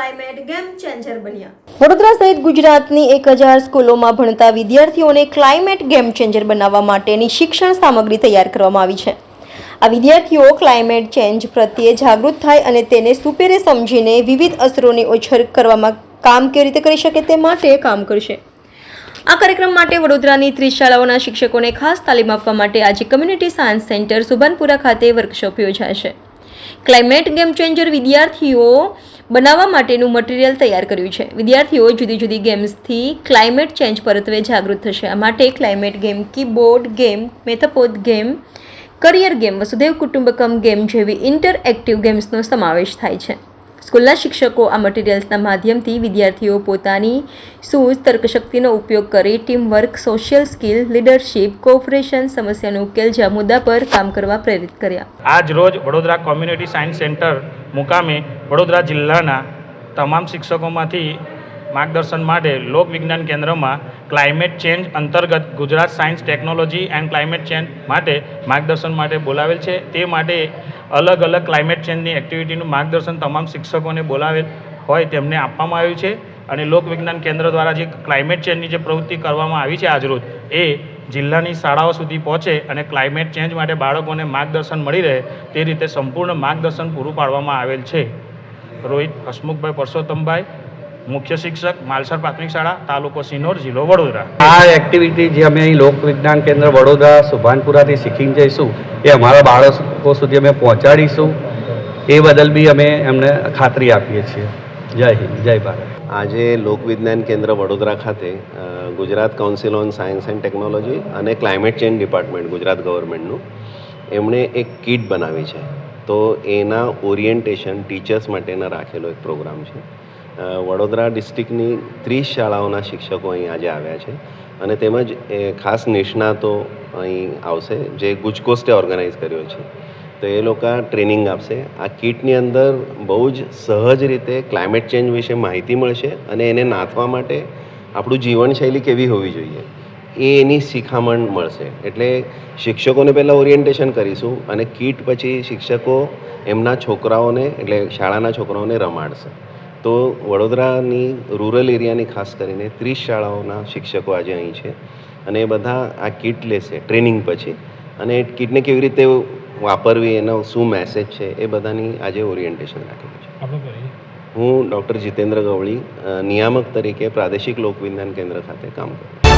Climate game changer બન્યા। વડોદરા સહિત ગુજરાતની 1000 સ્કૂલોમાં ભણતા વિદ્યાર્થીઓને ક્લાઇમેટ ગેમ ચેન્જર બનાવવા માટેની શિક્ષણ સામગ્રી તૈયાર કરવામાં આવી છે। આ વિદ્યાર્થીઓ ક્લાઇમેટ ચેન્જ પ્રત્યે જાગૃત થાય અને તેને સુપેરે સમજીને વિવિધ અસરોને ઓછર કરવામાં કામ કેવી રીતે કરી શકે તે માટે કામ કરશે। આ કાર્યક્રમ માટે વડોદરાની 30 શાળાઓના શિક્ષકોને ખાસ તાલીમ આપવા માટે આજે કમ્યુનિટી સાયન્સ સેન્ટર સુભાનપુરા ખાતે વર્કશોપ યોજાશે। ક્લાઇમેટ ગેમ ચેન્જર વિદ્યાર્થીઓ બનાવવા માટેનું મટીરિયલ તૈયાર કર્યું છે। વિદ્યાર્થીઓ જુદી જુદી ગેમ્સથી ક્લાઇમેટ ચેન્જ પરત્વે જાગૃત થશે। આ માટે ક્લાઇમેટ ગેમ, કીબોર્ડ ગેમ, મેથાપોદ ગેમ, કરિયર ગેમ, વસુધૈવ કુટુંબકમ ગેમ જેવી ઇન્ટરએક્ટિવ ગેમ્સનો સમાવેશ થાય છે। સ્કૂલના શિક્ષકો આ મટીરિયલ્સના માધ્યમથી વિદ્યાર્થીઓ પોતાની સૂઝ તર્કશક્તિનો ઉપયોગ કરી team work, social skill, leadership, cooperation, સમસ્યાનો ઉકેલ જેવા મુદ્દા પર કામ કરવા પ્રેરિત કર્યા। આજ રોજ વડોદરા કોમ્યુનિટી સાયન્સ સેન્ટર મુકામે વડોદરા જિલ્લાના તમામ શિક્ષકોમાંથી માર્ગદર્શન માટે લોક વિજ્ઞાન કેન્દ્રમાં ક્લાઇમેટ ચેન્જ અંતર્ગત Gujarat science technology and climate change માટે માર્ગદર્શન માટે બોલાવેલ છે। તે માટે અલગ અલગ ક્લાઇમેટ ચેન્જની એક્ટિવિટીનું માર્ગદર્શન તમામ શિક્ષકોને બોલાવેલ હોય તેમને આપવામાં આવ્યું છે અને લોક વિજ્ઞાન કેન્દ્ર દ્વારા જે ક્લાઇમેટ ચેન્જની જે પ્રવૃત્તિ કરવામાં આવી છે આજરોજ એ જિલ્લાની શાળાઓ સુધી પહોંચે અને ક્લાઇમેટ ચેન્જ માટે બાળકોને માર્ગદર્શન મળી રહે તે રીતે સંપૂર્ણ માર્ગદર્શન પૂરું પાડવામાં આવેલ છે। રોહિત હસમુખભાઈ પરસોત્તમભાઈ, મુખ્ય શિક્ષક, માલસર પ્રાથમિક શાળા, તાલુકો સિનોર, જિલ્લો વડોદરા। આ એક્ટિવિટી જે અમે અહીં લોક વિજ્ઞાન કેન્દ્ર વડોદરા સુભાનપુરાથી શીખીને જઈશું એ અમારા બાળકો સુધી અમે પહોંચાડીશું એ બદલ બી અમે એમને ખાતરી આપીએ છીએ। જય હિન્દ, જય ભારત। આજે લોક વિજ્ઞાન કેન્દ્ર વડોદરા ખાતે Gujarat council on science and technology અને ક્લાઇમેટ ચેન્જ ડિપાર્ટમેન્ટ ગુજરાત ગવર્મેન્ટનું એમણે એક કીટ બનાવી છે। તો એના ઓરિએન્ટેશન ટીચર્સ માટેના રાખેલો એક પ્રોગ્રામ છે। વડોદરા ડિસ્ટ્રિક્ટની 30 શાળાઓના શિક્ષકો અહીં આજે આવ્યા છે અને તેમજ ખાસ નિષ્ણાતો અહીં આવશે જે ગુજકોસ્ટે ઓર્ગેનાઇઝ કર્યો છે। તો એ લોકો ટ્રેનિંગ આપશે। આ કીટની અંદર બહુ જ સહજ રીતે ક્લાઇમેટ ચેન્જ વિશે માહિતી મળશે અને એને નાથવા માટે આપણું જીવનશૈલી કેવી હોવી જોઈએ એની શિખામણ મળશે। એટલે શિક્ષકોને પહેલાં ઓરિએન્ટેશન કરીશું અને કીટ પછી શિક્ષકો એમના છોકરાઓને એટલે શાળાના છોકરાઓને રમાડશે। તો વડોદરાની રૂરલ એરિયાની ખાસ કરીને 30 શાળાઓના શિક્ષકો આજે અહીં છે અને એ બધા આ કીટ લેશે ટ્રેનિંગ પછી અને એ કીટને કેવી રીતે વાપરવી, એનો શું મેસેજ છે એ બધાની આજે ઓરિએન્ટેશન રાખેલું છે। હું ડૉક્ટર જીતેન્દ્ર ગવળી નિયામક તરીકે પ્રાદેશિક લોકવિજ્ઞાન કેન્દ્ર ખાતે કામ કરું છું।